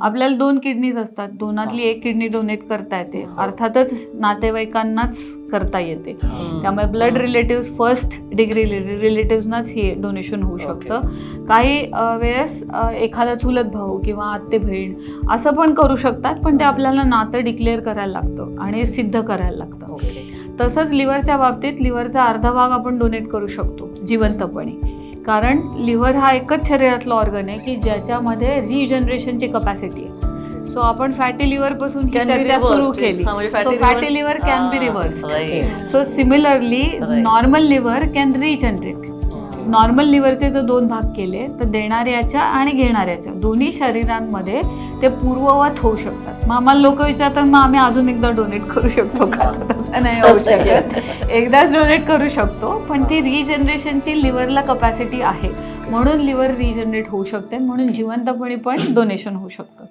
आपल्याला 2 किडनीज असतात, दोनातली एक किडनी डोनेट करता येते, अर्थातच नातेवाईकांनाच करता येते. त्यामुळे ब्लड रिलेटिव्ह फर्स्ट डिग्री रिलेटिव्हनाच हे डोनेशन होऊ शकतं. काही वेळेस एखादा चुलत भाऊ किंवा आत्ते बहीण असं पण करू शकतात, पण ते आपल्याला नातं डिक्लेअर करायला लागतं आणि सिद्ध करायला लागतं. तसंच लिव्हरच्या बाबतीत लिव्हरचा अर्धा भाग आपण डोनेट करू शकतो जिवंतपणे, कारण लिव्हर हा एकच शरीरातला ऑर्गन आहे की ज्याच्यामध्ये रिजनरेशनची कपॅसिटी आहे. सो आपण फॅटी लिव्हर पासून चर्चा सुरू केली. So fatty liver can be reversed. So similarly normal liver can regenerate. Normal लिव्हरचे जर 2 भाग केले तर देणाऱ्याच्या आणि घेणाऱ्याच्या दोन्ही शरीरांमध्ये ते पूर्ववत होऊ शकतात. मग आम्हाला लोक विचारतात मग आम्ही अजून एकदा डोनेट करू शकतो का? तसं नाही होऊ शकत. एकदाच डोनेट करू शकतो, पण ती रिजनरेशनची लिव्हरला कपॅसिटी आहे म्हणून लिव्हर रिजनरेट होऊ शकते, म्हणून जिवंतपणी पण डोनेशन होऊ शकतं.